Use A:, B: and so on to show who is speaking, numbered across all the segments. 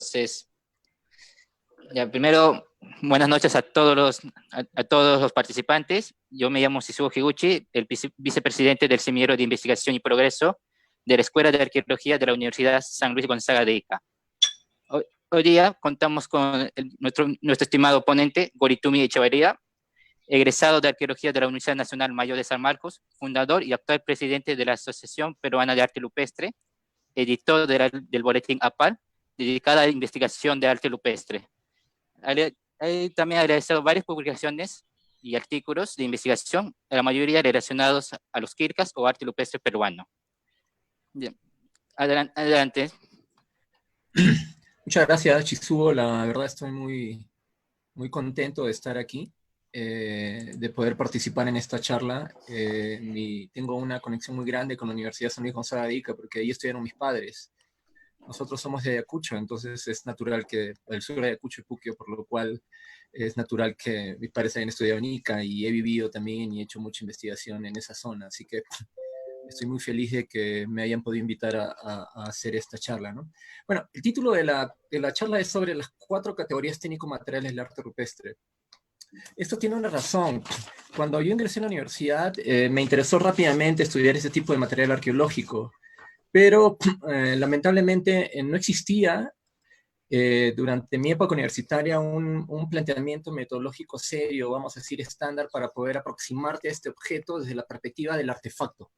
A: Entonces, ya, primero, buenas noches a todos los participantes. Yo me llamo Shizuo Higuchi, el vicepresidente del Semillero de Investigación y Progreso de la Escuela de Arqueología de la Universidad San Luis Gonzaga de Ica. Hoy día contamos con nuestro estimado ponente, Goritumi Echevarría, egresado de Arqueología de la Universidad Nacional Mayor de San Marcos, fundador y actual presidente de la Asociación Peruana de Arte Rupestre, editor del boletín APAL, dedicada a la investigación de arte rupestre. También ha realizado varias publicaciones y artículos de investigación, la mayoría relacionados a los quilcas o arte rupestre peruano. Bien, adelante.
B: Muchas gracias, Shizuo. La verdad estoy muy contento de estar aquí, de poder participar en esta charla. Tengo una conexión muy grande con la Universidad San Luis Gonzaga de Ica, porque ahí estudiaron mis padres. Nosotros somos de Ayacucho, entonces es natural que el sur de Ayacucho y Puquio, por lo cual es natural que mis padres hayan estudiado en Ica, y he vivido también y he hecho mucha investigación en esa zona, así que estoy muy feliz de que me hayan podido invitar a hacer esta charla, ¿no? Bueno, el título de la charla es sobre las 4 categorías técnico-materiales del arte rupestre. Esto tiene una razón. Cuando yo ingresé a la universidad, me interesó rápidamente estudiar ese tipo de material arqueológico, pero lamentablemente no existía durante mi época universitaria un planteamiento metodológico serio, vamos a decir estándar, para poder aproximarte a este objeto desde la perspectiva del artefacto.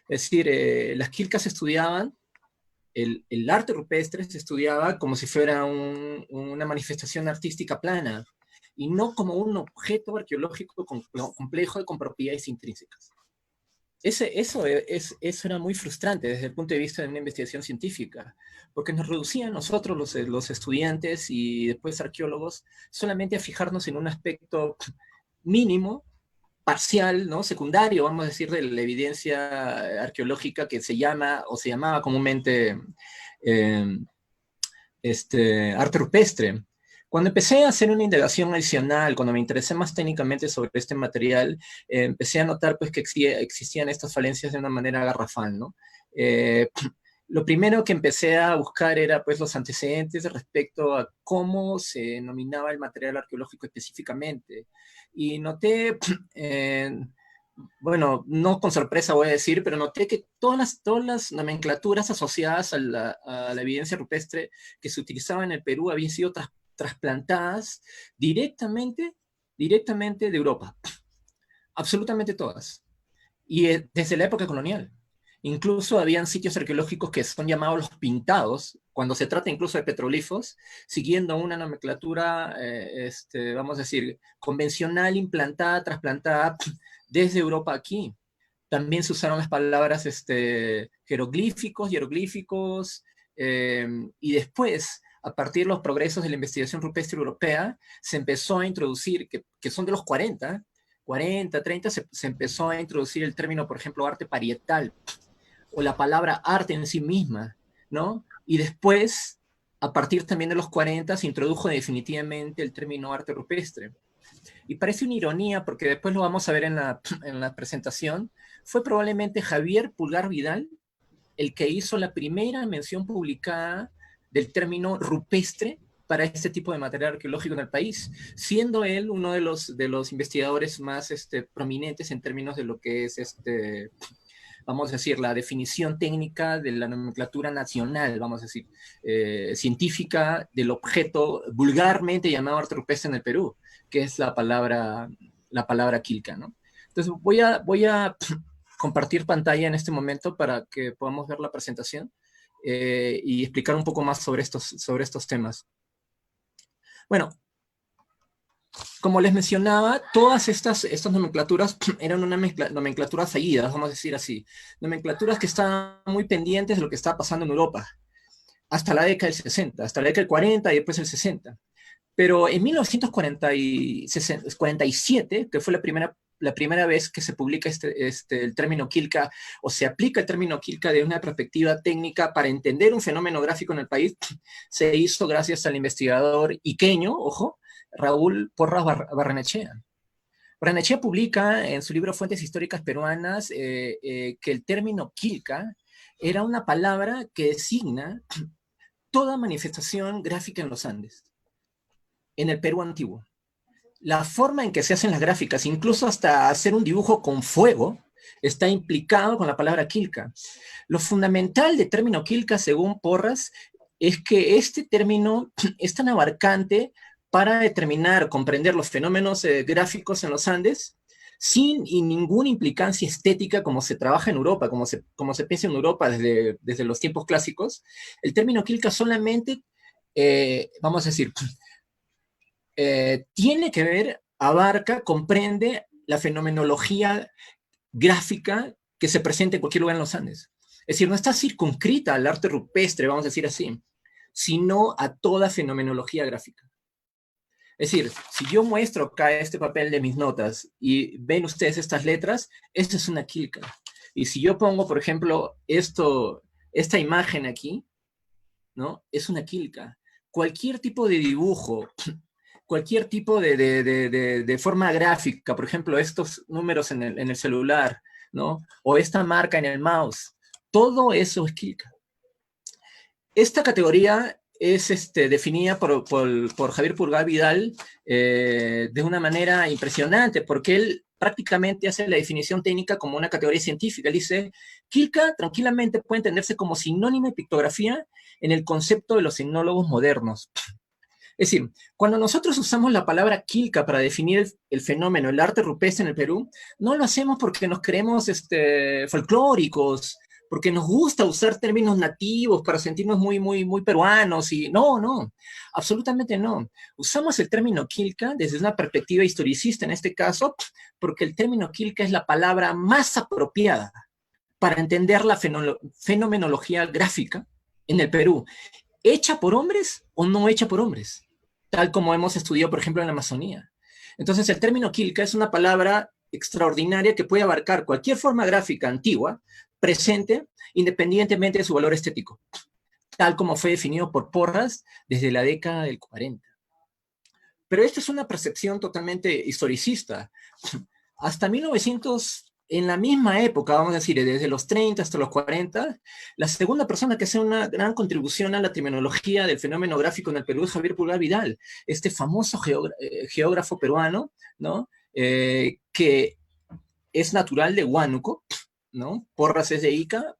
B: Es decir, las quilcas se estudiaban, el arte rupestre se estudiaba como si fuera una manifestación artística plana, y no como un objeto arqueológico complejo y con propiedades intrínsecas. Eso era muy frustrante desde el punto de vista de una investigación científica, porque nos reducía a nosotros, los estudiantes y después arqueólogos, solamente a fijarnos en un aspecto mínimo, parcial, ¿no? Secundario, vamos a decir, de la evidencia arqueológica que se llamaba comúnmente arte rupestre. Cuando empecé a hacer una indagación adicional, cuando me interesé más técnicamente sobre este material, empecé a notar pues, que existían estas falencias de una manera garrafal, ¿no? Lo primero que empecé a buscar era pues, los antecedentes respecto a cómo se denominaba el material arqueológico específicamente. Y noté, bueno, no con sorpresa voy a decir, pero noté que todas las nomenclaturas asociadas a la evidencia rupestre que se utilizaba en el Perú habían sido trasplantadas directamente de Europa. Absolutamente todas. Y desde la época colonial. Incluso habían sitios arqueológicos que son llamados los pintados, cuando se trata incluso de petroglifos, siguiendo una nomenclatura, vamos a decir, convencional, implantada, trasplantada desde Europa aquí. También se usaron las palabras jeroglíficos, hieroglíficos, y después, a partir de los progresos de la investigación rupestre europea, se empezó a introducir, que son de los 40, 30, se empezó a introducir el término, por ejemplo, arte parietal, o la palabra arte en sí misma, ¿no? Y después, a partir también de los 40, se introdujo definitivamente el término arte rupestre. Y parece una ironía, porque después lo vamos a ver en la presentación, fue probablemente Javier Pulgar Vidal el que hizo la primera mención publicada del término rupestre para este tipo de material arqueológico en el país, siendo él uno de los investigadores más prominentes en términos de lo que es vamos a decir, la definición técnica de la nomenclatura nacional, vamos a decir, científica del objeto vulgarmente llamado arte rupestre en el Perú, que es la palabra quilca, ¿no? Entonces voy a compartir pantalla en este momento para que podamos ver la presentación y explicar un poco más sobre estos temas. Bueno, como les mencionaba, todas estas nomenclaturas eran una nomenclatura fallida, vamos a decir así. Nomenclaturas que estaban muy pendientes de lo que estaba pasando en Europa, hasta la década del 60, hasta la década del 40 y después el 60. Pero en 1947, que fue la primera vez que se publica el término quilca, o se aplica el término quilca de una perspectiva técnica para entender un fenómeno gráfico en el país, se hizo gracias al investigador iqueño, ojo, Raúl Porras Barrenechea. Barrenechea publica en su libro Fuentes Históricas Peruanas que el término quilca era una palabra que designa toda manifestación gráfica en los Andes, en el Perú antiguo. La forma en que se hacen las gráficas, incluso hasta hacer un dibujo con fuego, está implicado con la palabra quilca. Lo fundamental del término quilca, según Porras, es que este término es tan abarcante para determinar, comprender los fenómenos gráficos en los Andes, sin ninguna implicancia estética como se trabaja en Europa, como se piensa en Europa desde los tiempos clásicos. El término quilca solamente, vamos a decir, tiene que ver, abarca, comprende la fenomenología gráfica que se presenta en cualquier lugar en los Andes. Es decir, no está circunscrita al arte rupestre, vamos a decir así, sino a toda fenomenología gráfica. Es decir, si yo muestro acá este papel de mis notas y ven ustedes estas letras, esto es una quilca. Y si yo pongo, por ejemplo, esta imagen aquí, ¿no? Es una quilca. Cualquier tipo de dibujo, cualquier tipo de forma gráfica, por ejemplo, estos números en el celular, ¿no? O esta marca en el mouse, todo eso es quilca. Esta categoría es definida por Javier Pulgar Vidal de una manera impresionante, porque él prácticamente hace la definición técnica como una categoría científica. Él dice, quilca tranquilamente puede entenderse como sinónimo de pictografía en el concepto de los etnólogos modernos. Es decir, cuando nosotros usamos la palabra quilca para definir el fenómeno, el arte rupestre en el Perú, no lo hacemos porque nos creemos folclóricos, porque nos gusta usar términos nativos para sentirnos muy, muy, muy peruanos. Y no, absolutamente no. Usamos el término quilca desde una perspectiva historicista en este caso, porque el término quilca es la palabra más apropiada para entender la fenomenología gráfica en el Perú, hecha por hombres o no hecha por hombres, tal como hemos estudiado, por ejemplo, en la Amazonía. Entonces, el término quilca es una palabra extraordinaria que puede abarcar cualquier forma gráfica antigua, presente, independientemente de su valor estético, tal como fue definido por Porras desde la década del 40. Pero esta es una percepción totalmente historicista. Hasta 1900, en la misma época, vamos a decir, desde los 30 hasta los 40, la segunda persona que hace una gran contribución a la terminología del fenómeno gráfico en el Perú es Javier Pulgar Vidal, este famoso geógrafo peruano, ¿no? Que es natural de Huánuco, ¿no? Porras es de Ica,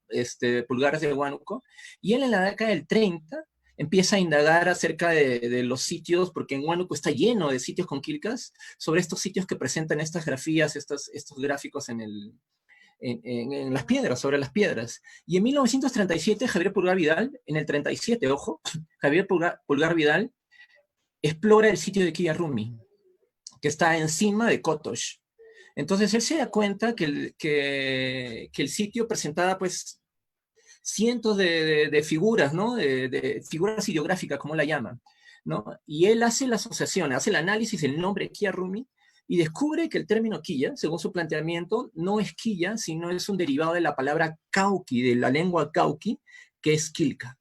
B: Pulgar es de Huánuco, y él en la década del 30 empieza a indagar acerca de los sitios, porque en Huánuco está lleno de sitios con quilcas, sobre estos sitios que presentan estas grafías, estos gráficos en las piedras, sobre las piedras. Y en 1937, Javier Pulgar Vidal, en el 37, ojo, Javier Pulgar Vidal explora el sitio de Quillarrumi, que está encima de Cotox. Entonces él se da cuenta que el sitio presentaba pues cientos de figuras, ¿no? De figuras ideográficas, como la llaman, ¿no? Y él hace la asociación, hace el análisis del nombre Quillarrumi y descubre que el término quilla, según su planteamiento, no es quilla, sino es un derivado de la palabra cauqui, de la lengua cauqui, que es quilca.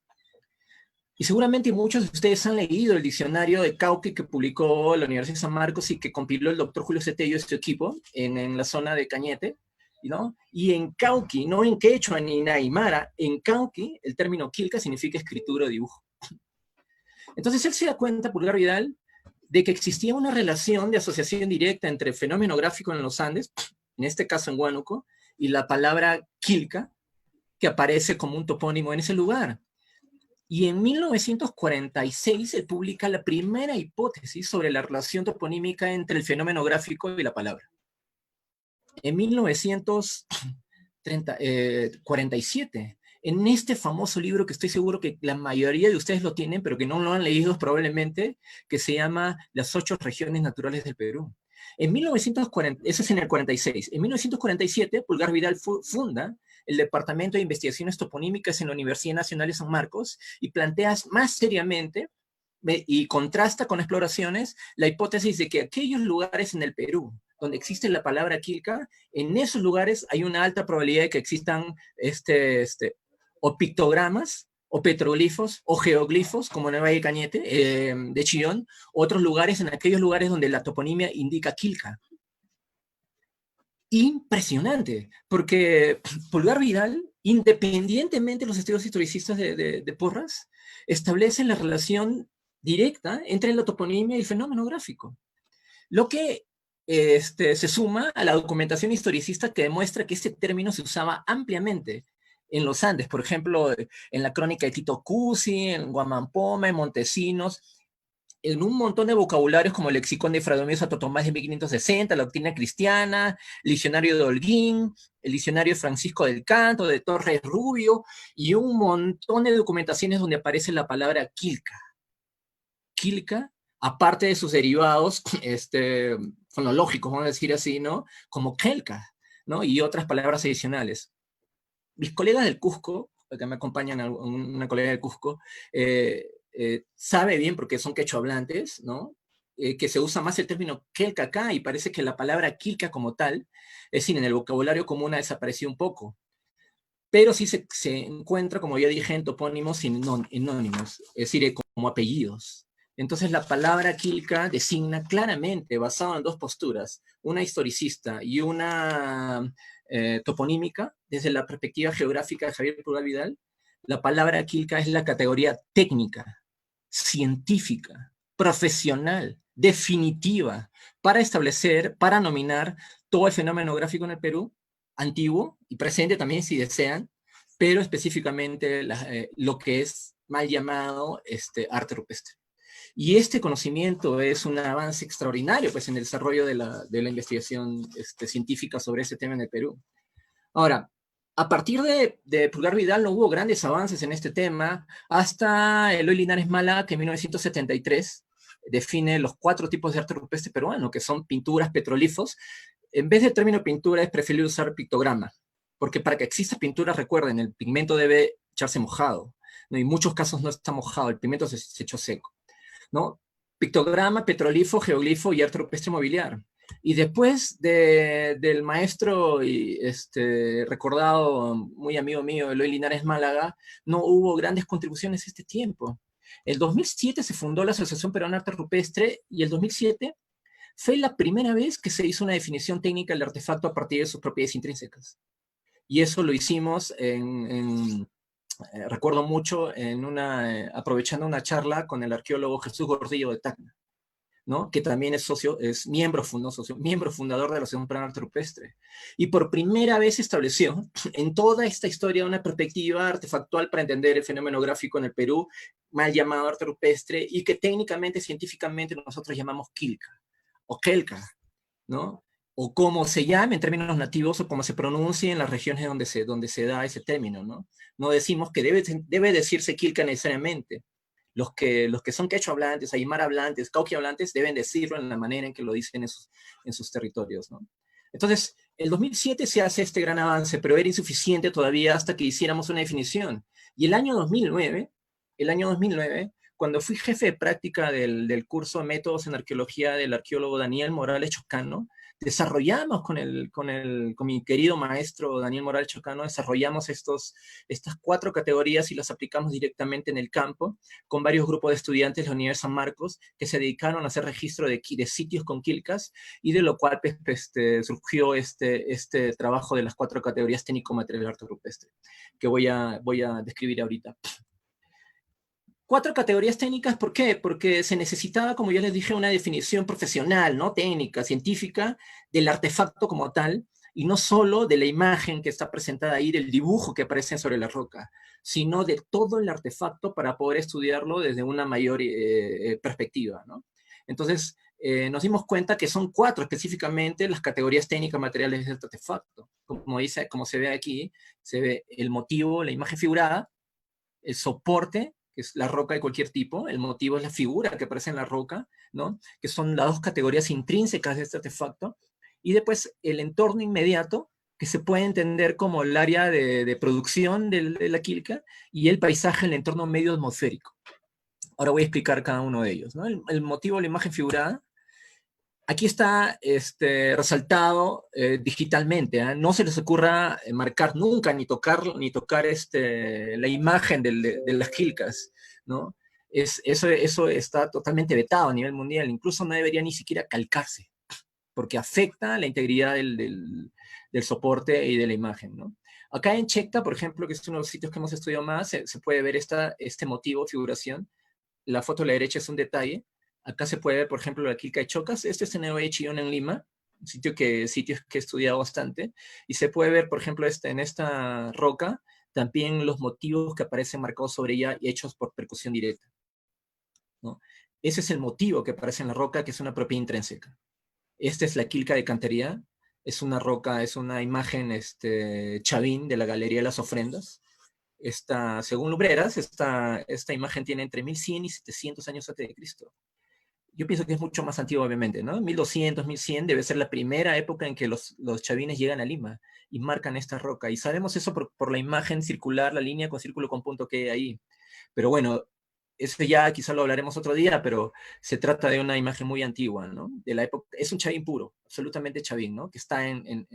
B: Y seguramente muchos de ustedes han leído el diccionario de cauqui que publicó la Universidad de San Marcos y que compiló el doctor Julio Cetello y su equipo en la zona de Cañete, ¿no? Y en cauqui, no en quechua ni en aymara, en cauqui el término quilca significa escritura o dibujo. Entonces él se da cuenta, Pulgar Vidal, de que existía una relación de asociación directa entre el fenómeno gráfico en los Andes, en este caso en Huánuco, y la palabra quilca, que aparece como un topónimo en ese lugar. Y en 1946 se publica la primera hipótesis sobre la relación toponímica entre el fenómeno gráfico y la palabra. En 1947, en este famoso libro que estoy seguro que la mayoría de ustedes lo tienen, pero que no lo han leído probablemente, que se llama Las 8 regiones naturales del Perú. En 1940, eso es en el 46. En 1947, Pulgar Vidal funda el Departamento de Investigaciones Toponímicas en la Universidad Nacional de San Marcos y plantea más seriamente y contrasta con exploraciones la hipótesis de que aquellos lugares en el Perú donde existe la palabra quilca, en esos lugares hay una alta probabilidad de que existan o pictogramas, o petroglifos, o geoglifos, como en el Valle de Cañete, de Chillón, otros lugares, en aquellos lugares donde la toponimia indica quilca. Impresionante, porque Pulgar Vidal, independientemente de los estudios historicistas de Porras, establecen la relación directa entre la toponimia y el fenómeno gráfico. Lo que se suma a la documentación historicista que demuestra que este término se usaba ampliamente en los Andes, por ejemplo, en la crónica de Tito Cusi, en Guamampoma, en Montesinos, en un montón de vocabularios como el lexicón de Fray Domingo Santo Tomás de 1560, la doctrina cristiana, el diccionario de Holguín, el diccionario Francisco del Canto, de Torres Rubio, y un montón de documentaciones donde aparece la palabra quilca. Quilca, aparte de sus derivados fonológicos, vamos a decir así, ¿no? Como quelca, ¿no? Y otras palabras adicionales. Mis colegas del Cusco, que me acompañan, una colega del Cusco, sabe bien, porque son quechohablantes, ¿no? Que se usa más el término quelca acá, y parece que la palabra quilca como tal, es decir, en el vocabulario común ha desaparecido un poco. Pero sí se encuentra, como ya dije, en topónimos sinónimos, es decir, como apellidos. Entonces la palabra quilca designa claramente, basado en dos posturas, una historicista y una toponímica, desde la perspectiva geográfica de Javier Pulgar Vidal, la palabra quilca es la categoría técnica, científica, profesional, definitiva, para establecer, para nominar todo el fenómeno gráfico en el Perú, antiguo y presente también si desean, pero específicamente lo que es mal llamado arte rupestre. Y este conocimiento es un avance extraordinario pues, en el desarrollo de la investigación científica sobre ese tema en el Perú. Ahora, a partir de Pulgar Vidal no hubo grandes avances en este tema, hasta Eloy Linares Mala, que en 1973 define los 4 tipos de arte rupestre peruano, que son pinturas, petrolifos. En vez del término pintura es preferible usar pictograma, porque para que exista pintura, recuerden, el pigmento debe echarse mojado, ¿no? Y en muchos casos no está mojado, el pigmento se echó seco, ¿no? Pictograma, petrolifo, geoglifo y arte rupestre mobiliar. Y después del maestro y recordado, muy amigo mío, Eloy Linares Málaga, no hubo grandes contribuciones este tiempo. El 2007 se fundó la Asociación Peruana de Arte Rupestre, y el 2007 fue la primera vez que se hizo una definición técnica del artefacto a partir de sus propiedades intrínsecas. Y eso lo hicimos recuerdo mucho, aprovechando una charla con el arqueólogo Jesús Gordillo de Tacna, ¿no? Que también es miembro fundador de la Asociación Peruana de Arte Rupestre. Y por primera vez se estableció en toda esta historia una perspectiva artefactual para entender el fenómeno gráfico en el Perú, mal llamado arte rupestre, y que técnicamente, científicamente, nosotros llamamos quilca o quelca, ¿no? O como se llame en términos nativos, o como se pronuncie en las regiones donde se da ese término, ¿no? No decimos que debe decirse quilca necesariamente. Los que son quechua hablantes, aymara hablantes, cauqui hablantes, deben decirlo en la manera en que lo dicen en sus territorios, ¿no? Entonces, el 2007 se hace este gran avance, pero era insuficiente todavía hasta que hiciéramos una definición. Y el año 2009, cuando fui jefe de práctica del curso Métodos en Arqueología del arqueólogo Daniel Morales Chocano, desarrollamos con mi querido maestro Daniel Morales Chocano, desarrollamos estas 4 categorías y las aplicamos directamente en el campo, con varios grupos de estudiantes de la Universidad de San Marcos, que se dedicaron a hacer registro de sitios con quilcas, y de lo cual surgió este trabajo de las 4 categorías técnico-material arte rupestre, que voy a describir ahorita. 4 categorías técnicas, ¿por qué? Porque se necesitaba, como ya les dije, una definición profesional, ¿no? Técnica, científica, del artefacto como tal, y no solo de la imagen que está presentada ahí, del dibujo que aparece sobre la roca, sino de todo el artefacto para poder estudiarlo desde una mayor perspectiva, ¿no? Entonces, nos dimos cuenta que son 4 específicamente las categorías técnicas materiales de este artefacto. Como se ve aquí, se ve el motivo, la imagen figurada, el soporte, que es la roca de cualquier tipo, el motivo es la figura que aparece en la roca, ¿no? Que son las 2 categorías intrínsecas de este artefacto, y después el entorno inmediato, que se puede entender como el área de producción de la quilca, y el paisaje, el entorno medio atmosférico. Ahora voy a explicar cada uno de ellos, ¿no? El motivo, la imagen figurada, aquí está resaltado digitalmente, ¿eh? No se les ocurra marcar nunca, ni tocar la imagen de las quilcas, ¿no? Eso está totalmente vetado a nivel mundial, incluso no debería ni siquiera calcarse, porque afecta la integridad del soporte y de la imagen, ¿no? Acá en Checta, por ejemplo, que es uno de los sitios que hemos estudiado más, se puede ver este motivo, figuración. La foto a la derecha es un detalle. Acá se puede ver, por ejemplo, la Quilca de Chocas. Este es en Neue Chillón en Lima, sitios que he estudiado bastante. Y se puede ver, por ejemplo, en esta roca, también los motivos que aparecen marcados sobre ella y hechos por percusión directa, ¿no? Ese es el motivo que aparece en la roca, que es una propiedad intrínseca. Esta es la Quilca de Cantería. Es una roca, es una imagen chavín de la Galería de las Ofrendas. Según Lumbreras, esta imagen tiene entre 1100 y 700 años antes de Cristo. Yo pienso que es mucho más antiguo, obviamente, ¿no? 1200, 1100 debe ser la primera época en que los chavines llegan a Lima y marcan esta roca. Y sabemos eso por la imagen circular, la línea con círculo con punto que hay ahí. Pero bueno, eso ya quizá lo hablaremos otro día, pero se trata de una imagen muy antigua, ¿no? De la época, es un chavín puro, absolutamente chavín, ¿no? Que está en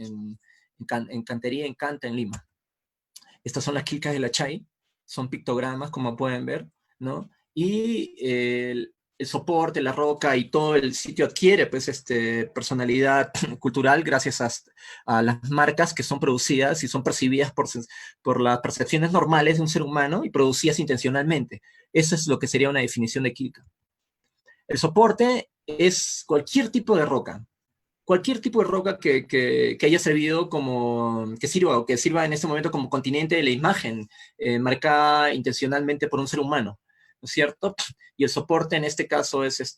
B: Cantería, en Canta, en Lima. Estas son las quilcas de la Chay, son pictogramas, como pueden ver, ¿no? Y el soporte, la roca y todo el sitio adquiere, pues, personalidad cultural gracias a las marcas que son producidas y son percibidas por las percepciones normales de un ser humano y producidas intencionalmente. Eso es lo que sería una definición de quilca. El soporte es cualquier tipo de roca, cualquier tipo de roca que haya servido que sirva en este momento como continente de la imagen, marcada intencionalmente por un ser humano, ¿no es cierto? Y el soporte en este caso es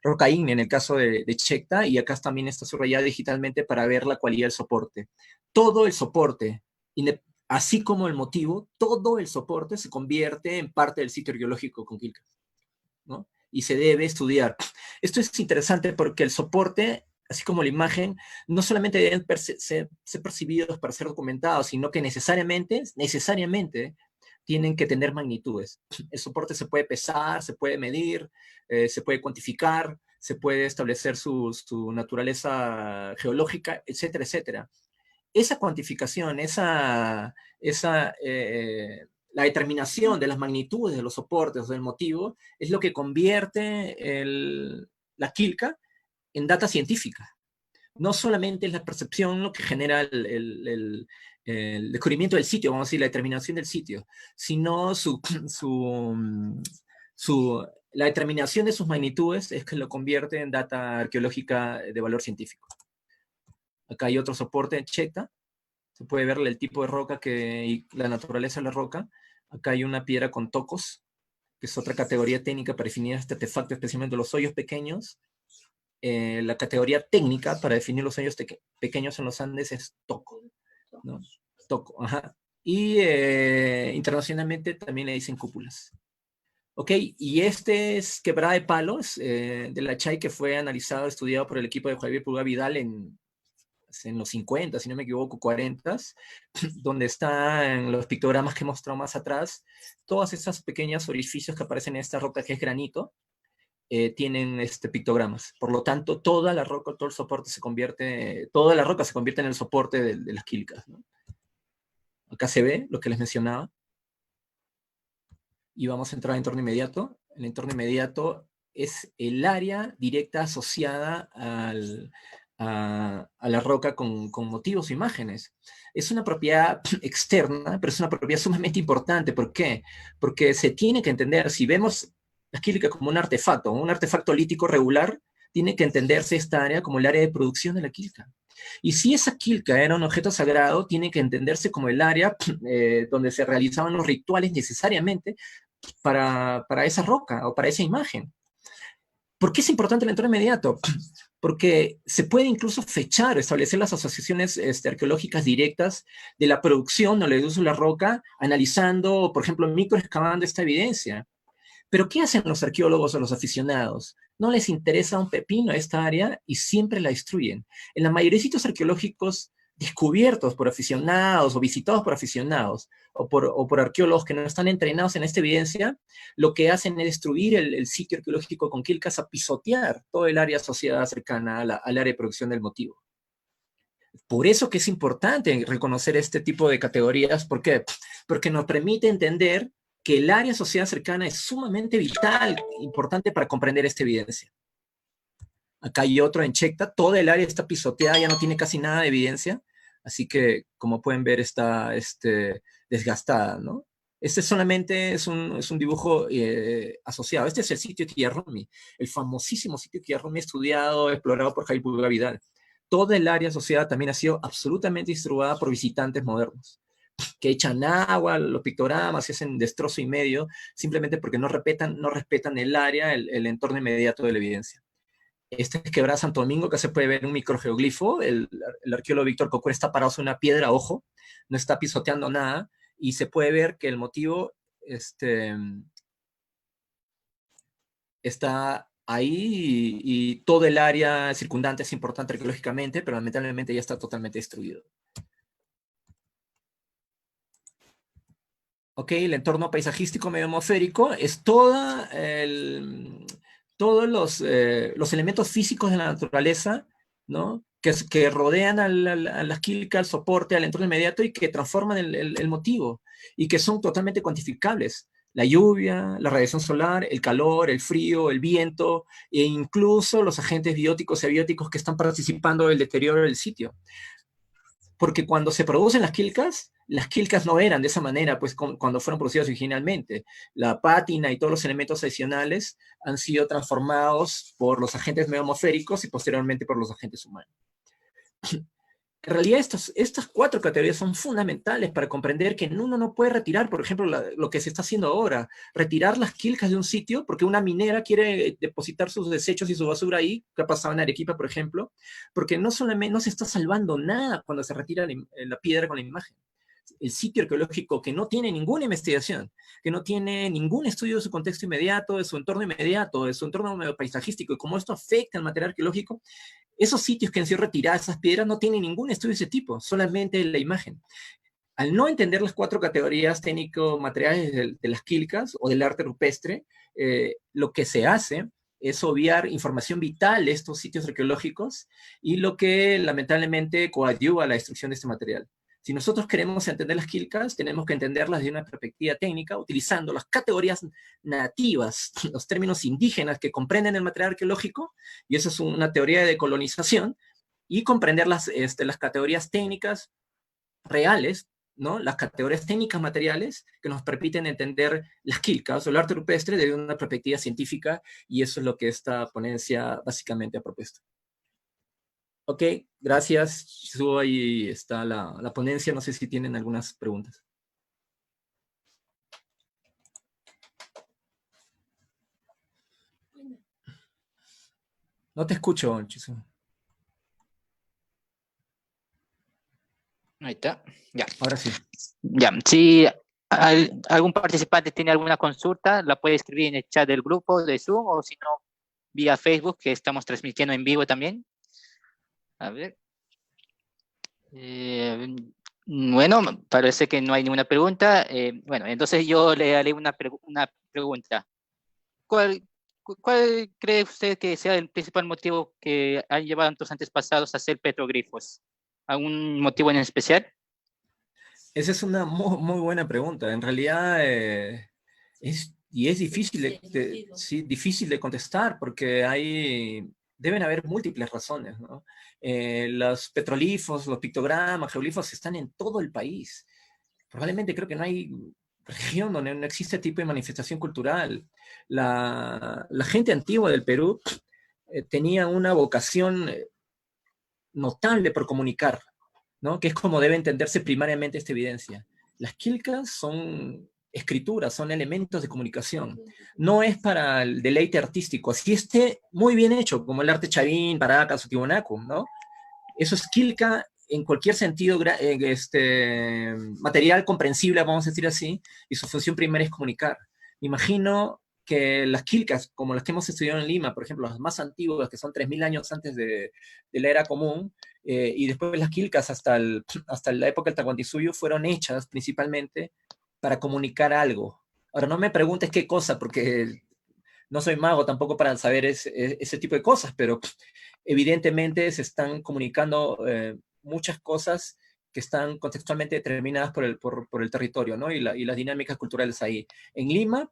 B: roca ígnea, en el caso de Checta, y acá también está subrayada digitalmente para ver la cualidad del soporte. Todo el soporte, así como el motivo, todo el soporte se convierte en parte del sitio arqueológico Conquilca, ¿no? Y se debe estudiar. Esto es interesante porque el soporte, así como la imagen, no solamente deben ser percibidos para ser documentados, sino que necesariamente tienen que tener magnitudes. El soporte se puede pesar, se puede medir, se puede cuantificar, se puede establecer su naturaleza geológica, etcétera, etcétera. Esa cuantificación, la determinación de las magnitudes de los soportes o del motivo es lo que convierte la quilca en data científica. No solamente es la percepción lo que genera el descubrimiento del sitio, vamos a decir, la determinación del sitio, sino la determinación de sus magnitudes es que lo convierte en data arqueológica de valor científico. Acá hay otro soporte en Checta. Se puede ver el tipo de roca y la naturaleza de la roca. Acá hay una piedra con tocos, que es otra categoría técnica para definir este artefacto, especialmente los hoyos pequeños. La categoría técnica para definir los hoyos pequeños en los Andes es toco, ¿no? Toco, ajá. Y internacionalmente también le dicen cúpulas. Ok, y este es Quebrada de Palos, de la Chay, que fue analizado, estudiado por el equipo de Javier Pulgar Vidal en los 50, si no me equivoco, 40, donde están los pictogramas que he mostrado más atrás, todas esas pequeños orificios que aparecen en esta roca que es granito, tienen pictogramas. Por lo tanto, toda la roca, todo el soporte toda la roca se convierte en el soporte de las quilcas, ¿no? Acá se ve lo que les mencionaba. Y vamos a entrar al entorno inmediato. El entorno inmediato es el área directa asociada a la roca con motivos o imágenes. Es una propiedad externa, pero es una propiedad sumamente importante. ¿Por qué? Porque se tiene que entender, si vemos la quilca como un artefacto lítico regular, tiene que entenderse esta área como el área de producción de la quilca. Y si esa quilca era un objeto sagrado, tiene que entenderse como el área donde se realizaban los rituales necesariamente para esa roca o para esa imagen. ¿Por qué es importante el entorno inmediato? Porque se puede incluso fechar, establecer las asociaciones arqueológicas directas de la producción o el uso de la roca, analizando, por ejemplo, microexcavando esta evidencia. Pero ¿qué hacen los arqueólogos o los aficionados? No les interesa un pepino esta área y siempre la destruyen. En la mayoría de sitios arqueológicos descubiertos por aficionados o visitados por aficionados o por arqueólogos que no están entrenados en esta evidencia, lo que hacen es destruir el sitio arqueológico con quilcas, a pisotear todo el área asociada cercana al área de producción del motivo. Por eso que es importante reconocer este tipo de categorías. ¿Por qué? Porque nos permite entender que el área asociada cercana es sumamente vital, importante para comprender esta evidencia. Acá hay otro en Checta, toda el área está pisoteada, ya no tiene casi nada de evidencia, así que, como pueden ver, está desgastada, ¿no? Este solamente es un dibujo asociado. Este es el sitio Killarrumi, el famosísimo sitio Killarrumi estudiado, explorado por Jair Pulgar Vidal. Toda el área asociada también ha sido absolutamente distribuida por visitantes modernos, que echan agua, los pictogramas, y hacen destrozo y medio, simplemente porque no respetan el área, el entorno inmediato de la evidencia. Este es Quebrada Santo Domingo, que se puede ver en un microgeoglifo. El arqueólogo Víctor Cocuera está parado sobre una piedra, ojo, no está pisoteando nada, y se puede ver que el motivo está ahí y todo el área circundante es importante arqueológicamente, pero lamentablemente ya está totalmente destruido. Ok, el entorno paisajístico medio atmosférico es todos los elementos físicos de la naturaleza, ¿no? Que rodean a la quilca, al soporte, al entorno inmediato y que transforman el motivo y que son totalmente cuantificables. La lluvia, la radiación solar, el calor, el frío, el viento e incluso los agentes bióticos y abióticos que están participando del deterioro del sitio. Porque cuando se producen las quilcas no eran de esa manera, pues cuando fueron producidas originalmente. La pátina y todos los elementos adicionales han sido transformados por los agentes metamorféricos y posteriormente por los agentes humanos. En realidad, estas 4 categorías son fundamentales para comprender que uno no puede retirar, por ejemplo, lo que se está haciendo ahora, retirar las quilcas de un sitio porque una minera quiere depositar sus desechos y su basura ahí, que ha pasado en Arequipa, por ejemplo, porque no solamente no se está salvando nada cuando se retira la piedra con la imagen. El sitio arqueológico que no tiene ninguna investigación, que no tiene ningún estudio de su contexto inmediato, de su entorno inmediato, de su entorno paisajístico, y cómo esto afecta al material arqueológico, esos sitios que han sido retiradas, esas piedras, no tienen ningún estudio de ese tipo, solamente la imagen. Al no entender las 4 categorías técnico-materiales de las quilcas o del arte rupestre, lo que se hace es obviar información vital de estos sitios arqueológicos y lo que lamentablemente coadyuva a la destrucción de este material. Si nosotros queremos entender las quilcas, tenemos que entenderlas de una perspectiva técnica, utilizando las categorías nativas, los términos indígenas que comprenden el material arqueológico, y eso es una teoría de decolonización, y comprender las categorías técnicas reales, ¿no? Las categorías técnicas materiales que nos permiten entender las quilcas o el arte rupestre desde una perspectiva científica, y eso es lo que esta ponencia básicamente ha propuesto. Ok, gracias. Subo ahí está la ponencia. No sé si tienen algunas preguntas. No te escucho, Chisu.
A: Ahí está. Ya.
B: Ahora sí.
A: Ya. Si algún participante tiene alguna consulta, la puede escribir en el chat del grupo de Zoom o si no, vía Facebook, que estamos transmitiendo en vivo también. A ver. Bueno, parece que no hay ninguna pregunta. Bueno, entonces yo le haré una pregunta. ¿Cuál cree usted que sea el principal motivo que han llevado a nuestros antepasados a hacer petroglifos? ¿Algún motivo en especial?
B: Esa es una muy buena pregunta. En realidad es difícil sí, difícil de contestar porque deben haber múltiples razones, ¿no? Los petroglifos, los pictogramas, geoglifos están en todo el país. Probablemente creo que no hay región donde no existe este tipo de manifestación cultural. La gente antigua del Perú tenía una vocación notable por comunicar, ¿no? Que es como debe entenderse primariamente esta evidencia. Las quilcas son escrituras, son elementos de comunicación. No es para el deleite artístico, así esté muy bien hecho, como el arte chavín, paracas o tiwanaku, ¿no? Eso es quilca en cualquier sentido material comprensible, vamos a decir así, y su función primaria es comunicar. Me imagino que las quilcas, como las que hemos estudiado en Lima, por ejemplo, las más antiguas, que son 3.000 años antes de la era común, y después las quilcas hasta la época del Tahuantinsuyo fueron hechas principalmente para comunicar algo. Ahora, no me preguntes qué cosa, porque no soy mago tampoco para saber ese tipo de cosas, pero evidentemente se están comunicando muchas cosas que están contextualmente determinadas por el territorio, ¿no? Y las dinámicas culturales ahí. En Lima,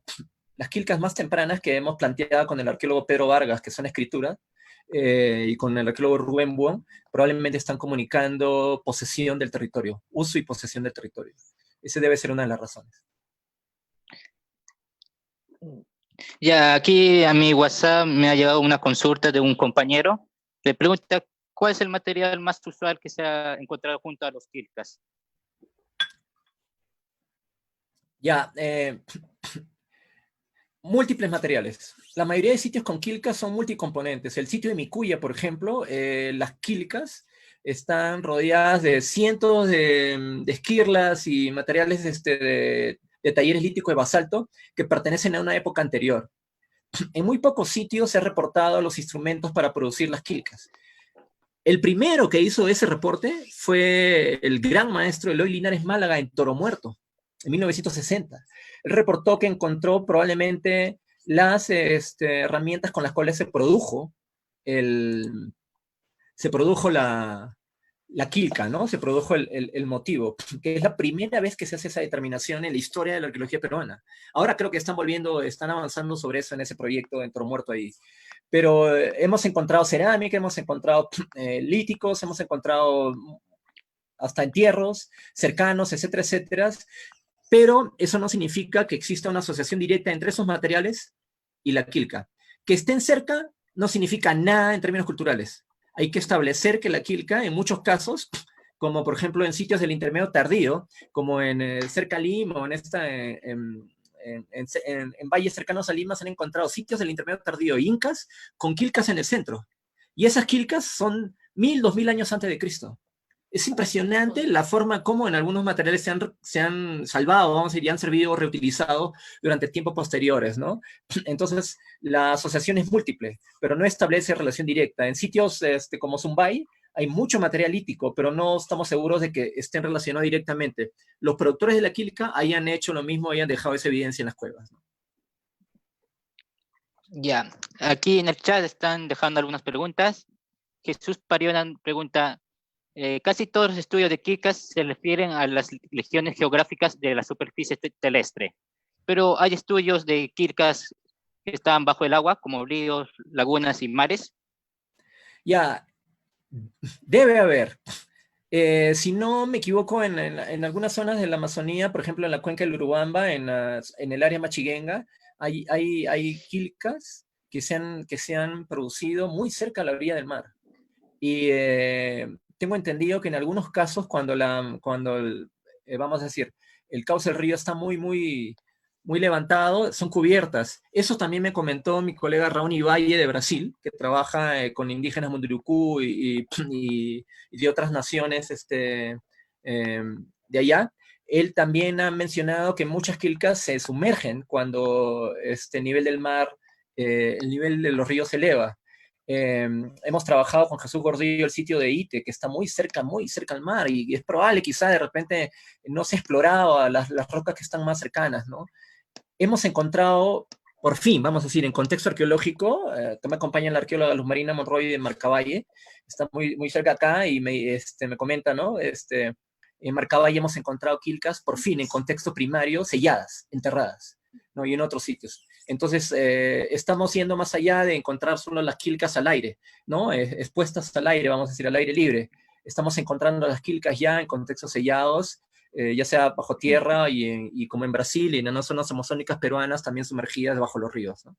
B: las quilcas más tempranas que hemos planteado con el arqueólogo Pedro Vargas, que son escrituras, y con el arqueólogo Rubén Buón, probablemente están comunicando posesión del territorio, uso y posesión del territorio. Ese debe ser una de las razones.
A: Ya, aquí a mi WhatsApp me ha llegado una consulta de un compañero. Le pregunta, ¿cuál es el material más usual que se ha encontrado junto a los quilcas?
B: Ya, múltiples materiales. La mayoría de sitios con quilcas son multicomponentes. El sitio de Micuya, por ejemplo, las quilcas están rodeadas de cientos de esquirlas y materiales de talleres líticos de basalto que pertenecen a una época anterior. En muy pocos sitios se han reportado los instrumentos para producir las quilcas. El primero que hizo ese reporte fue el gran maestro Eloy Linares Málaga en Toro Muerto, en 1960. Él reportó que encontró probablemente las herramientas con las cuales se produjo la quilca, ¿no? Se produjo el motivo, que es la primera vez que se hace esa determinación en la historia de la arqueología peruana. Ahora creo que están avanzando sobre eso en ese proyecto de Toro Muerto ahí. Pero hemos encontrado cerámica, hemos encontrado líticos, hemos encontrado hasta entierros cercanos, etcétera, etcétera. Pero eso no significa que exista una asociación directa entre esos materiales y la quilca. Que estén cerca no significa nada en términos culturales. Hay que establecer que la quilca, en muchos casos, como por ejemplo en sitios del intermedio tardío, como en cerca a Lima o en valles cercanos a Lima, se han encontrado sitios del intermedio tardío incas con quilcas en el centro. Y esas quilcas son 1000, 2000 años antes de Cristo. Es impresionante la forma como en algunos materiales se han salvado, vamos a decir, y han servido o reutilizado durante tiempos posteriores, ¿no? Entonces, la asociación es múltiple, pero no establece relación directa. En sitios como Zumbay hay mucho material lítico, pero no estamos seguros de que estén relacionados directamente. Los productores de la quilca hayan hecho lo mismo, hayan dejado esa evidencia en las cuevas, ¿no?
A: Ya, aquí en el chat están dejando algunas preguntas. Jesús Parionan pregunta, casi todos los estudios de quilcas se refieren a las regiones geográficas de la superficie terrestre, pero hay estudios de quilcas que están bajo el agua, como ríos, lagunas y mares.
B: Ya, debe haber. Si no me equivoco, en algunas zonas de la Amazonía, por ejemplo en la cuenca del Urubamba, en el área machiguenga, hay quilcas que se han producido muy cerca a la orilla del mar. Y tengo entendido que en algunos casos, vamos a decir, el cauce del río está muy, muy, muy levantado, son cubiertas. Eso también me comentó mi colega Raúl Ibaye de Brasil, que trabaja con indígenas Mundurucú y de otras naciones de allá. Él también ha mencionado que muchas quilcas se sumergen cuando el nivel del mar, el nivel de los ríos se eleva. Hemos trabajado con Jesús Gordillo el sitio de Ite, que está muy cerca al mar, y es probable quizá de repente no se ha explorado a las rocas que están más cercanas, ¿no? Hemos encontrado, por fin, vamos a decir, en contexto arqueológico, que me acompaña la arqueóloga Luz Marina Monroy de Marcavalle, está muy, muy cerca acá y me comenta, ¿no? En Marcavalle hemos encontrado quilcas, por fin, en contexto primario, selladas, enterradas, ¿no? Y en otros sitios. Entonces, estamos yendo más allá de encontrar solo las quilcas al aire, ¿no? Expuestas al aire, vamos a decir, al aire libre. Estamos encontrando las quilcas ya en contextos sellados, ya sea bajo tierra y como en Brasil y en las zonas amazónicas peruanas también sumergidas bajo los ríos, ¿no?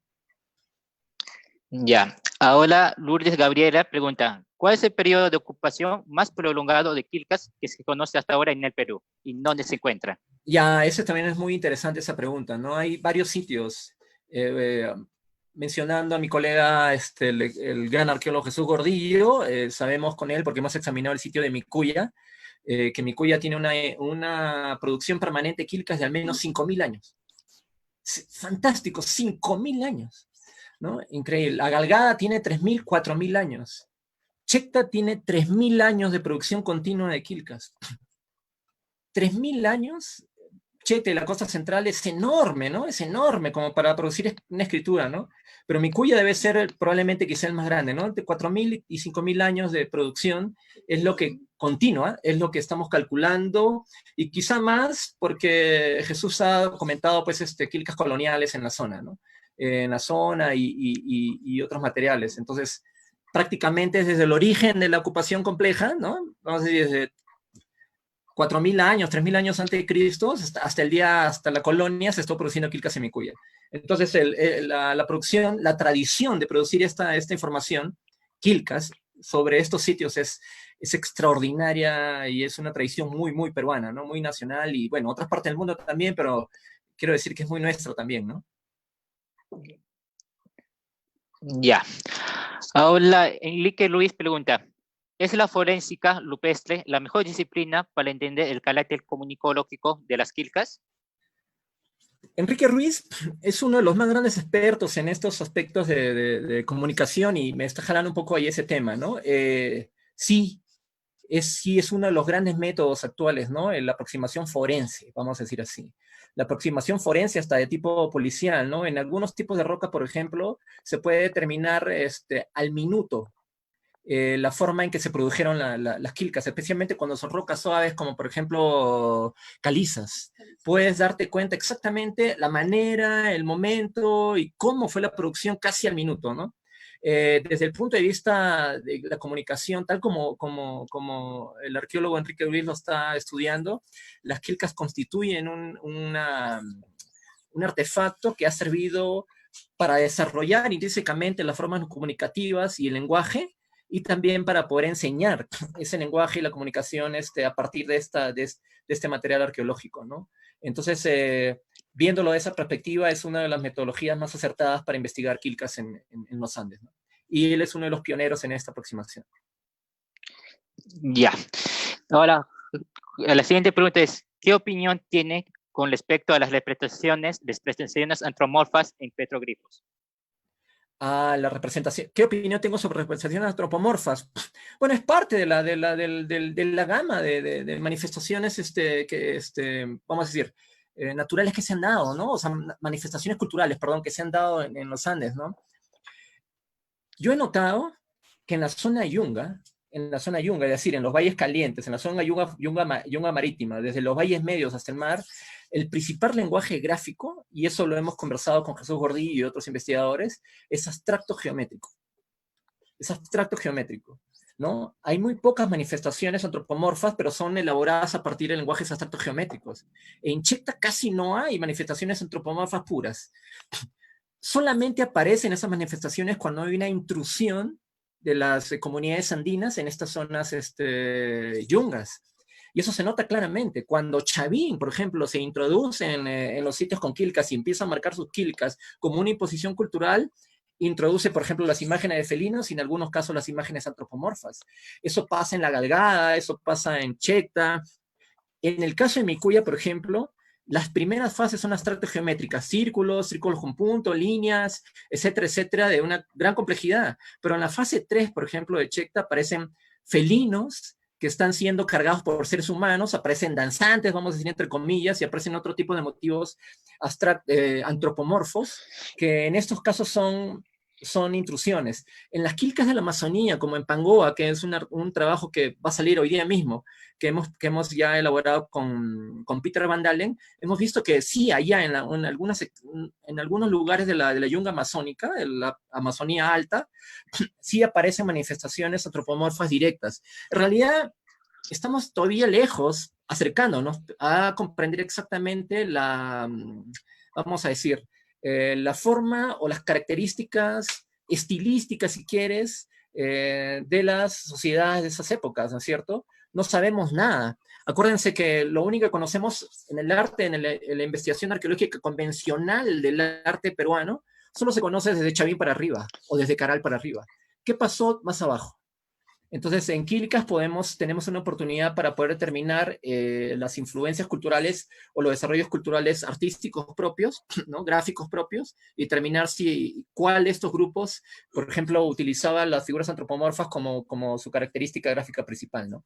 A: Ya, ahora Lourdes Gabriela pregunta, ¿cuál es el periodo de ocupación más prolongado de quilcas que se conoce hasta ahora en el Perú y dónde se encuentra?
B: Ya, ese también es muy interesante esa pregunta, ¿no? Hay varios sitios. Mencionando a mi colega, el gran arqueólogo Jesús Gordillo, sabemos con él, porque hemos examinado el sitio de Micuya, que Micuya tiene una producción permanente de quilcas de al menos 5.000 años. Fantástico, 5.000 años, ¿no? Increíble. La Galgada tiene 3.000, 4.000 años. Checta tiene 3.000 años de producción continua de quilcas. 3.000 años. Chete, la costa central, es enorme, ¿no? Es enorme como para producir una escritura, ¿no? Pero Micuya debe ser probablemente quizá el más grande, ¿no? De 4.000 y 5.000 años de producción es lo que continua, es lo que estamos calculando, y quizá más porque Jesús ha comentado, pues, quilcas coloniales en la zona, ¿no? En la zona y otros materiales. Entonces, prácticamente desde el origen de la ocupación compleja, ¿no? Vamos a decir, desde 4.000 años, 3.000 años antes de Cristo, hasta el día, hasta la colonia, se estuvo produciendo Quilcas Semicuya. Entonces, la producción, la tradición de producir esta información, Quilcas, sobre estos sitios es extraordinaria y es una tradición muy, muy peruana, ¿no? Muy nacional y, bueno, otras partes del mundo también, pero quiero decir que es muy nuestro también, ¿no?
A: Ya. Ahora, Enrique Luis pregunta, ¿es la forénsica rupestre la mejor disciplina para entender el carácter comunicológico de las quilcas?
B: Enrique Ruiz es uno de los más grandes expertos en estos aspectos de comunicación y me está jalando un poco ahí ese tema, ¿no? Sí, es uno de los grandes métodos actuales, ¿no? La aproximación forense, vamos a decir así. La aproximación forense hasta de tipo policial, ¿no? En algunos tipos de roca, por ejemplo, se puede determinar al minuto la forma en que se produjeron las quilcas, especialmente cuando son rocas suaves, como por ejemplo calizas. Puedes darte cuenta exactamente la manera, el momento y cómo fue la producción casi al minuto, ¿no? Desde el punto de vista de la comunicación, tal como el arqueólogo Enrique Ruiz lo está estudiando, las quilcas constituyen un artefacto que ha servido para desarrollar intrínsecamente las formas comunicativas y el lenguaje, y también para poder enseñar ese lenguaje y la comunicación a partir de este material arqueológico, ¿no? Entonces, viéndolo de esa perspectiva, es una de las metodologías más acertadas para investigar quilcas en los Andes, ¿no? Y él es uno de los pioneros en esta aproximación.
A: Ya. Ahora, la siguiente pregunta es, ¿qué opinión tiene con respecto a las representaciones antropomorfas en petroglifos?
B: A la representación. ¿Qué opinión tengo sobre representaciones antropomorfas? Bueno, es parte de la gama de manifestaciones vamos a decir, naturales que se han dado, ¿no? O sea, manifestaciones culturales, perdón, que se han dado en los Andes, ¿no? Yo he notado que en la zona Yunga, es decir, en los valles calientes, en la zona Yunga marítima, desde los valles medios hasta el mar, el principal lenguaje gráfico, y eso lo hemos conversado con Jesús Gordillo y otros investigadores, es abstracto geométrico. Es abstracto geométrico, ¿no? Hay muy pocas manifestaciones antropomorfas, pero son elaboradas a partir de lenguajes abstractos geométricos. En Checta casi no hay manifestaciones antropomorfas puras. Solamente aparecen esas manifestaciones cuando hay una intrusión de las comunidades andinas en estas zonas yungas. Y eso se nota claramente. Cuando Chavín, por ejemplo, se introduce en los sitios con quilcas y empieza a marcar sus quilcas como una imposición cultural, introduce, por ejemplo, las imágenes de felinos y en algunos casos las imágenes antropomorfas. Eso pasa en La Galgada, eso pasa en Checta. En el caso de Micuya, por ejemplo, las primeras fases son abstractas geométricas, círculos con punto, líneas, etcétera, de una gran complejidad. Pero en la fase 3, por ejemplo, de Checta, aparecen felinos que están siendo cargados por seres humanos, aparecen danzantes, vamos a decir entre comillas, y aparecen otro tipo de motivos antropomorfos, que en estos casos son intrusiones. En las quilcas de la Amazonía, como en Pangoa, que es un trabajo que va a salir hoy día mismo, que hemos ya elaborado con Peter Van Dalen, hemos visto que sí, allá en algunos lugares de la yunga amazónica, de la Amazonía alta, sí aparecen manifestaciones antropomorfas directas. En realidad, estamos todavía lejos, acercándonos a comprender exactamente vamos a decir, la forma o las características estilísticas, si quieres, de las sociedades de esas épocas, ¿no es cierto? No sabemos nada. Acuérdense que lo único que conocemos en el arte, en la investigación arqueológica convencional del arte peruano, solo se conoce desde Chavín para arriba o desde Caral para arriba. ¿Qué pasó más abajo? Entonces, en Quilcas tenemos una oportunidad para poder determinar las influencias culturales o los desarrollos culturales artísticos propios, ¿no? Gráficos propios, y determinar cuál de estos grupos, por ejemplo, utilizaba las figuras antropomorfas como su característica gráfica principal, ¿no?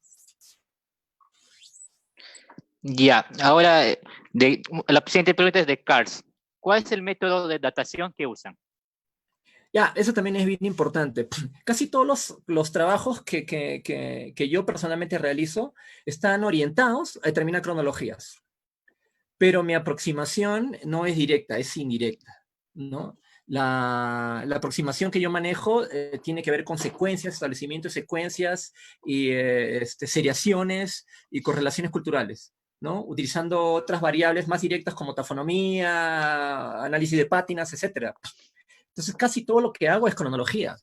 A: Ya, ahora la siguiente pregunta es de Cars. ¿Cuál es el método de datación que usan?
B: Ya, eso también es bien importante. Casi todos los trabajos que yo personalmente realizo están orientados a determinar cronologías. Pero mi aproximación no es directa, es indirecta, ¿no? La aproximación que yo manejo tiene que ver con secuencias, establecimiento de secuencias y seriaciones y correlaciones culturales, ¿no? Utilizando otras variables más directas como tafonomía, análisis de pátinas, etc. Entonces, casi todo lo que hago es cronología,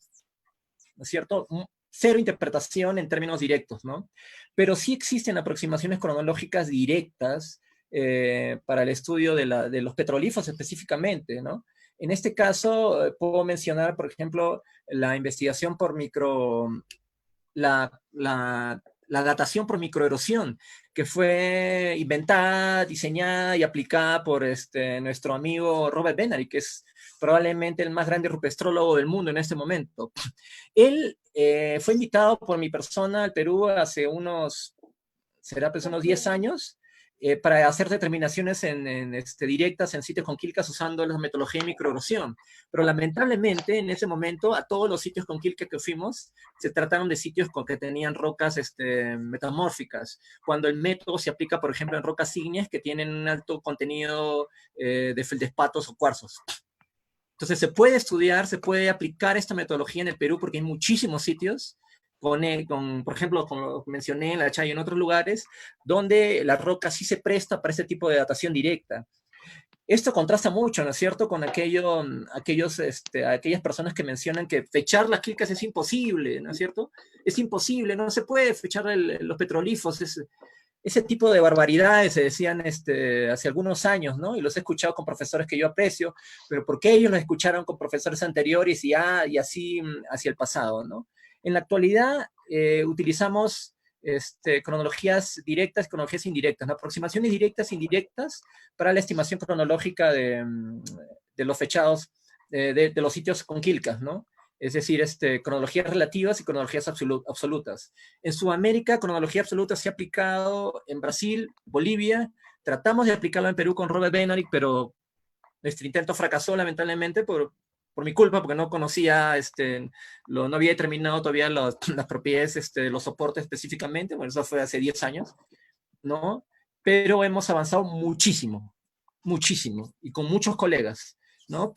B: ¿no es cierto? Cero interpretación en términos directos, ¿no? Pero sí existen aproximaciones cronológicas directas para el estudio de los petrolíferos específicamente, ¿no? En este caso, puedo mencionar, por ejemplo, la investigación por la datación por microerosión, que fue inventada, diseñada y aplicada por nuestro amigo Robert Benary, que es probablemente el más grande rupestrólogo del mundo en este momento. Él fue invitado por mi persona al Perú hace será pues unos 10 años, para hacer determinaciones directas en sitios con quilcas usando la metodología de microerosión. Pero lamentablemente en ese momento a todos los sitios con quilcas que fuimos se trataron de sitios que tenían rocas metamórficas, cuando el método se aplica, por ejemplo, en rocas ígneas que tienen un alto contenido de feldespatos o cuarzos. Entonces se puede estudiar, se puede aplicar esta metodología en el Perú porque hay muchísimos sitios, por ejemplo, como mencioné en La Chaya y en otros lugares, donde la roca sí se presta para este tipo de datación directa. Esto contrasta mucho, ¿no es cierto?, con aquellas personas que mencionan que fechar las quilcas es imposible, ¿no es cierto? Es imposible, no se puede fechar los petrolifos, ese tipo de barbaridades se decían hace algunos años, ¿no? Y los he escuchado con profesores que yo aprecio, pero porque ellos los escucharon con profesores anteriores y así hacia el pasado, ¿no? En la actualidad utilizamos cronologías directas y cronologías indirectas, ¿no? Aproximaciones directas e indirectas para la estimación cronológica de los fechados de los sitios con quilcas, ¿no? Es decir, cronologías relativas y cronologías absolutas. En Sudamérica, cronología absoluta se ha aplicado en Brasil, Bolivia. Tratamos de aplicarlo en Perú con Robert Benary, pero nuestro intento fracasó lamentablemente por mi culpa, porque no conocía, no había determinado todavía las propiedades de los soportes específicamente. Bueno, eso fue hace 10 años, ¿no? Pero hemos avanzado muchísimo, muchísimo, y con muchos colegas, ¿no?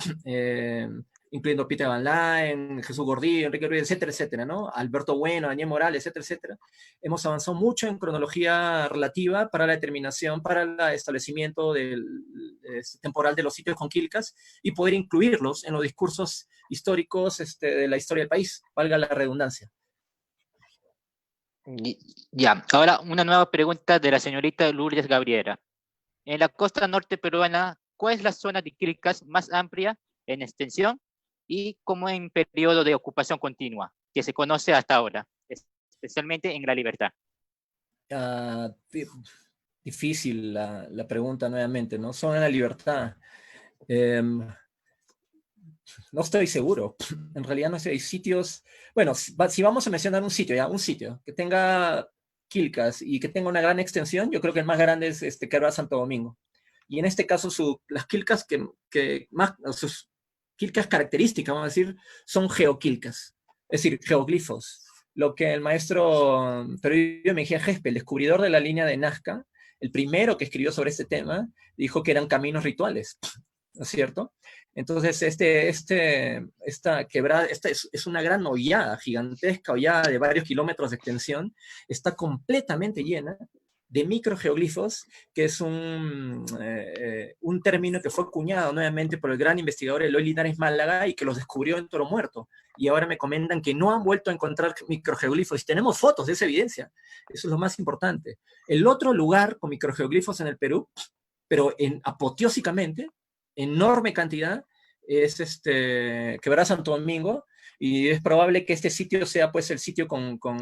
B: Incluyendo Peter Van Laen, Jesús Gordillo, Enrique Ruiz, etcétera, etcétera, ¿no? Alberto Bueno, Daniel Morales, etcétera, etcétera. Hemos avanzado mucho en cronología relativa para la determinación, para el establecimiento temporal de los sitios con quilcas y poder incluirlos en los discursos históricos de la historia del país, valga la redundancia.
A: Ya, ahora una nueva pregunta de la señorita Lourdes Gabriela. En la costa norte peruana, ¿cuál es la zona de quilcas más amplia en extensión y como en periodo de ocupación continua que se conoce hasta ahora, especialmente en La Libertad?
B: Difícil la pregunta nuevamente, ¿no? Zona de La Libertad. No estoy seguro. En realidad no sé, hay sitios... Bueno, si vamos a mencionar un sitio que tenga quilcas y que tenga una gran extensión, yo creo que el más grande es Quebrada Santo Domingo. Y en este caso las quilcas sus quilcas características, vamos a decir, son geoquilcas, es decir, geoglifos. Lo que el maestro Toribio Mejía Gespe, el descubridor de la línea de Nazca, el primero que escribió sobre este tema, dijo que eran caminos rituales, ¿no es cierto? Entonces, esta quebrada, esta es una gran hollada, gigantesca hollada de varios kilómetros de extensión, está completamente llena de microgeoglifos, que es un término que fue acuñado nuevamente por el gran investigador Eloy Linares Málaga y que los descubrió en Toro Muerto. Y ahora me comentan que no han vuelto a encontrar microgeoglifos. Y tenemos fotos de esa evidencia. Eso es lo más importante. El otro lugar con microgeoglifos en el Perú, pero apoteósicamente, enorme cantidad, es Quebrada Santo Domingo, y es probable que este sitio sea pues el sitio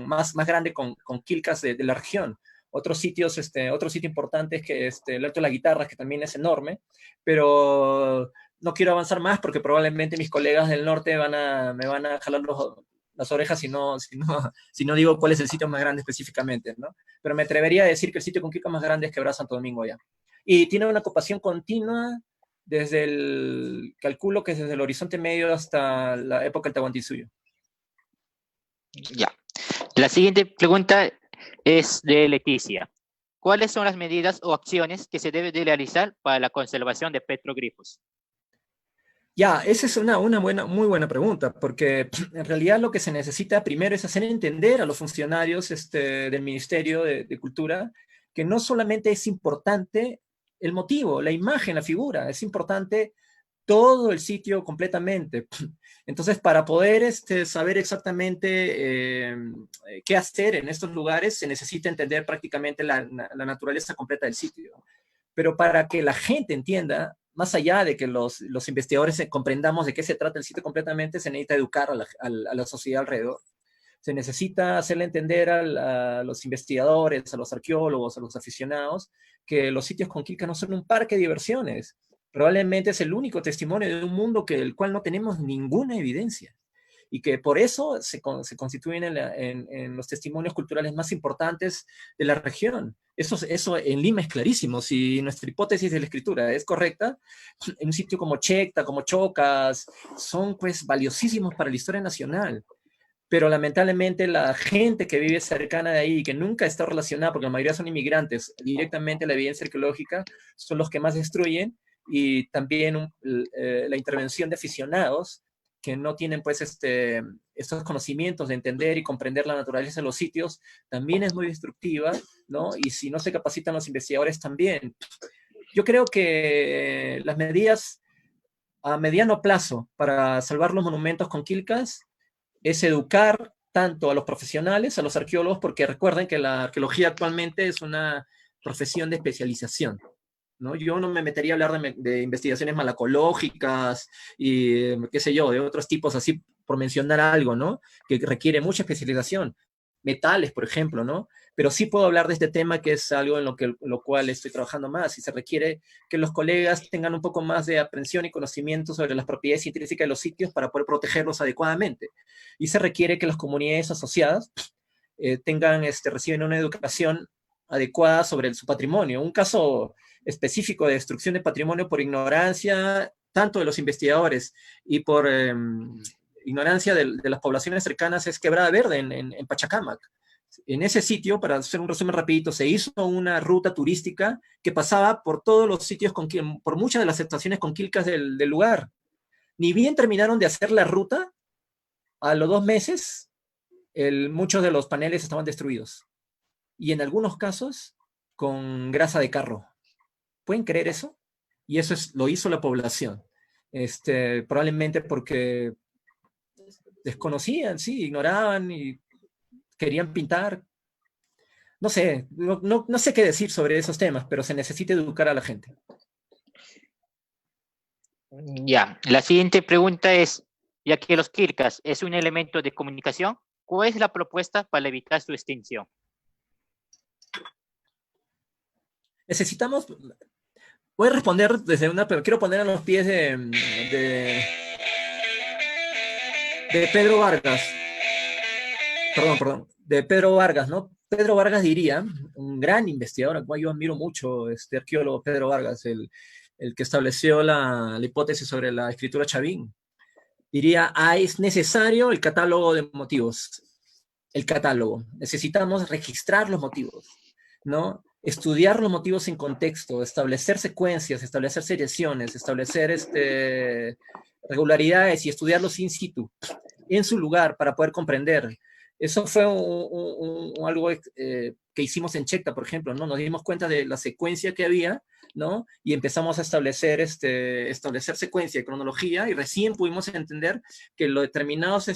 B: más grande con quilcas de la región. Otro sitio importante es que el Alto de la Guitarra, que también es enorme, pero no quiero avanzar más porque probablemente mis colegas del norte me van a jalar las orejas si no digo cuál es el sitio más grande específicamente, ¿no? Pero me atrevería a decir que el sitio con quilcas más grande es Quebrada Santo Domingo allá. Y tiene una ocupación continua calculo que desde el Horizonte Medio hasta la época del Tahuantinsuyo.
A: Ya. La siguiente pregunta es de Leticia. ¿Cuáles son las medidas o acciones que se deben de realizar para la conservación de petroglifos?
B: Ya, esa es muy buena pregunta, porque en realidad lo que se necesita primero es hacer entender a los funcionarios del Ministerio de Cultura que no solamente es importante el motivo, la imagen, la figura, es importante todo el sitio completamente. Entonces, para poder saber exactamente qué hacer en estos lugares, se necesita entender prácticamente la naturaleza completa del sitio. Pero para que la gente entienda, más allá de que los investigadores comprendamos de qué se trata el sitio completamente, se necesita educar a la sociedad alrededor. Se necesita hacerle entender a los investigadores, a los arqueólogos, a los aficionados, que los sitios con Quilca no son un parque de diversiones. Probablemente es el único testimonio de un mundo del cual no tenemos ninguna evidencia y que por eso se constituyen en los testimonios culturales más importantes de la región. Eso en Lima es clarísimo. Si nuestra hipótesis de la escritura es correcta, en un sitio como Checta, como Chocas, son pues valiosísimos para la historia nacional. Pero lamentablemente la gente que vive cercana de ahí, que nunca está relacionada, porque la mayoría son inmigrantes, directamente a la evidencia arqueológica, son los que más destruyen, y también la intervención de aficionados que no tienen pues estos conocimientos de entender y comprender la naturaleza de los sitios, también es muy destructiva, ¿no? Y si no se capacitan los investigadores también. Yo creo que las medidas a mediano plazo para salvar los monumentos con quilcas es educar tanto a los profesionales, a los arqueólogos, porque recuerden que la arqueología actualmente es una profesión de especialización, ¿no? Yo no me metería a hablar de investigaciones malacológicas y qué sé yo, de otros tipos así, por mencionar algo, ¿no? Que requiere mucha especialización. Metales, por ejemplo, ¿no? Pero sí puedo hablar de este tema que es algo en lo cual estoy trabajando más y se requiere que los colegas tengan un poco más de aprensión y conocimiento sobre las propiedades científicas de los sitios para poder protegerlos adecuadamente. Y se requiere que las comunidades asociadas reciben una educación adecuada sobre su patrimonio. Un caso específico de destrucción de patrimonio por ignorancia, tanto de los investigadores y por ignorancia de las poblaciones cercanas, es Quebrada Verde en Pachacamac. En ese sitio, para hacer un resumen rapidito, se hizo una ruta turística que pasaba por todos los sitios, por muchas de las estaciones conquilcas del lugar. Ni bien terminaron de hacer la ruta, a los 2 meses, muchos de los paneles estaban destruidos. Y en algunos casos, con grasa de carro. ¿Pueden creer eso? Y eso lo hizo la población. Probablemente porque desconocían, sí, ignoraban y querían pintar. No sé, no sé qué decir sobre esos temas, pero se necesita educar a la gente.
A: Ya, la siguiente pregunta es, ya que los quilcas es un elemento de comunicación, ¿cuál es la propuesta para evitar su extinción?
B: Necesitamos, voy a responder pero quiero poner a los pies de Pedro Vargas. Perdón, de Pedro Vargas, ¿no? Pedro Vargas diría, un gran investigador, al cual yo admiro mucho, este arqueólogo Pedro Vargas, el que estableció la hipótesis sobre la escritura chavín, diría, es necesario el catálogo de motivos, el catálogo. Necesitamos registrar los motivos, ¿no? Estudiar los motivos en contexto, establecer secuencias, establecer seriaciones, establecer regularidades y estudiarlos in situ, en su lugar, para poder comprender. Eso fue algo que hicimos en Checta, por ejemplo, ¿no? Nos dimos cuenta de la secuencia que había, ¿no? Y empezamos a establecer secuencia y cronología, y recién pudimos entender que los determinados,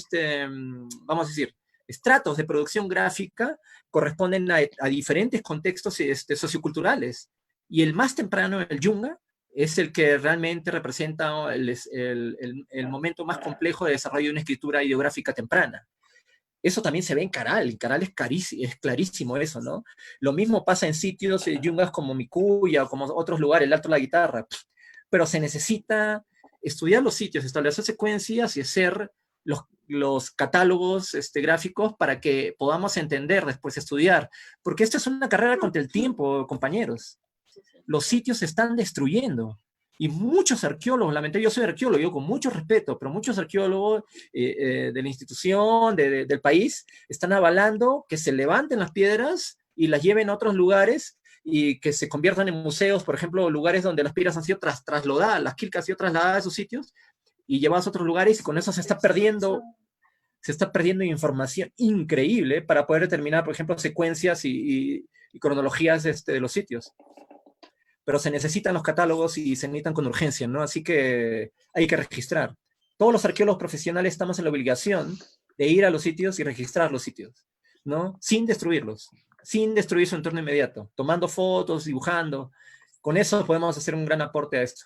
B: vamos a decir, estratos de producción gráfica corresponden a diferentes contextos socioculturales. Y el más temprano, el Yunga, es el que realmente representa el momento más complejo de desarrollo de una escritura ideográfica temprana. Eso también se ve en Caral. En Caral es clarísimo eso, ¿no? Lo mismo pasa en sitios yungas como Micuya o como otros lugares, el Alto de la Guitarra. Pero se necesita estudiar los sitios, establecer secuencias y hacer los catálogos gráficos para que podamos entender, después estudiar. Porque esta es una carrera contra el tiempo, compañeros. Los sitios se están destruyendo. Y muchos arqueólogos, lamentablemente, yo soy arqueólogo, yo con mucho respeto, pero muchos arqueólogos de la institución, del país, están avalando que se levanten las piedras y las lleven a otros lugares y que se conviertan en museos, por ejemplo, lugares donde las piedras han sido trasladadas, las quilcas han sido trasladadas a esos sitios, y llevados a otros lugares, y con eso se está perdiendo información increíble para poder determinar, por ejemplo, secuencias y cronologías de los sitios. Pero se necesitan los catálogos y se necesitan con urgencia, ¿no? Así que hay que registrar. Todos los arqueólogos profesionales estamos en la obligación de ir a los sitios y registrar los sitios, ¿no? Sin destruirlos, sin destruir su entorno inmediato, tomando fotos, dibujando. Con eso podemos hacer un gran aporte a esto.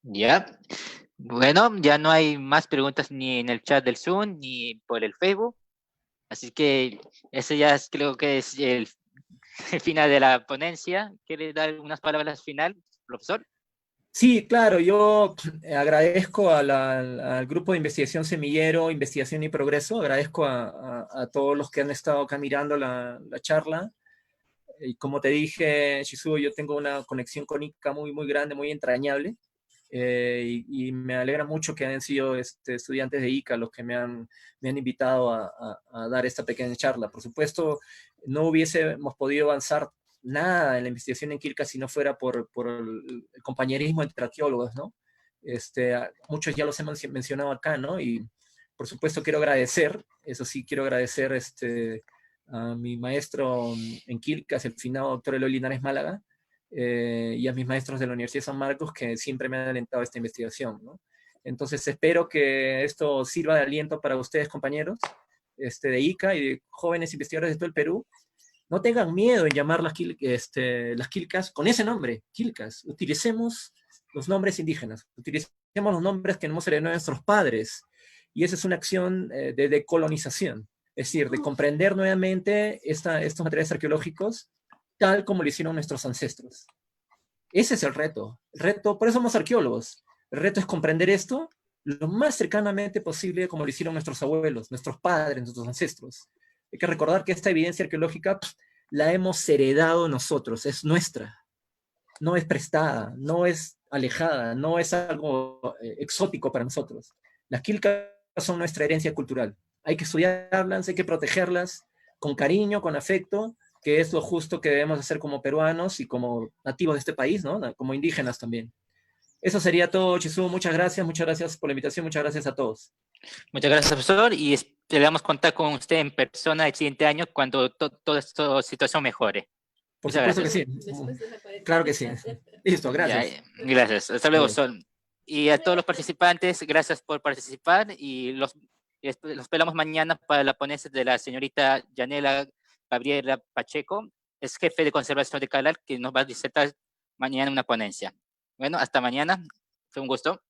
A: Ya. Bueno, ya no hay más preguntas ni en el chat del Zoom ni por el Facebook. Así que ese ya creo que es el final de la ponencia. ¿Quiere dar unas palabras final, profesor?
B: Sí, claro, yo agradezco al grupo de investigación Semillero, Investigación y Progreso, agradezco a todos los que han estado acá mirando la charla. Y como te dije, Shizuo, yo tengo una conexión con Ica muy, muy grande, muy entrañable. Y me alegra mucho que hayan sido estudiantes de ICA los que me han invitado a dar esta pequeña charla. Por supuesto, no hubiésemos podido avanzar nada en la investigación en Quilca si no fuera por el compañerismo entre arqueólogos, ¿no? Muchos ya los hemos mencionado acá, ¿no? Y por supuesto quiero agradecer, eso sí, quiero agradecer a mi maestro en Quilcas, el finado doctor Eloy Linares Málaga, y a mis maestros de la Universidad de San Marcos que siempre me han alentado a esta investigación, ¿no? Entonces espero que esto sirva de aliento para ustedes, compañeros de ICA y de jóvenes investigadores de todo el Perú. No tengan miedo en llamar las Quilcas con ese nombre, Quilcas. Utilicemos los nombres indígenas, utilicemos los nombres que hemos heredado de nuestros padres. Y esa es una acción de decolonización, es decir, de comprender nuevamente estos materiales arqueológicos tal como lo hicieron nuestros ancestros. Ese es el reto. El reto, por eso somos arqueólogos. El reto es comprender esto lo más cercanamente posible como lo hicieron nuestros abuelos, nuestros padres, nuestros ancestros. Hay que recordar que esta evidencia arqueológica la hemos heredado nosotros, es nuestra. No es prestada, no es alejada, no es algo exótico para nosotros. Las quilcas son nuestra herencia cultural. Hay que estudiarlas, hay que protegerlas con cariño, con afecto, que es lo justo que debemos hacer como peruanos y como nativos de este país, ¿no? Como indígenas también. Eso sería todo, Chisu. Muchas gracias por la invitación, muchas gracias a todos.
A: Muchas gracias, profesor, y esperamos contar con usted en persona el siguiente año cuando toda esta situación mejore.
B: Por
A: Muchas
B: supuesto
A: gracias.
B: que sí. Claro que sí. Listo, gracias.
A: Ya, gracias. Hasta luego, Sol. Y a todos los participantes, gracias por participar y los esperamos mañana para la ponencia de la señorita Yanela Gabriela Pacheco, es jefe de conservación de Calar, que nos va a disertar mañana una ponencia. Bueno, hasta mañana. Fue un gusto.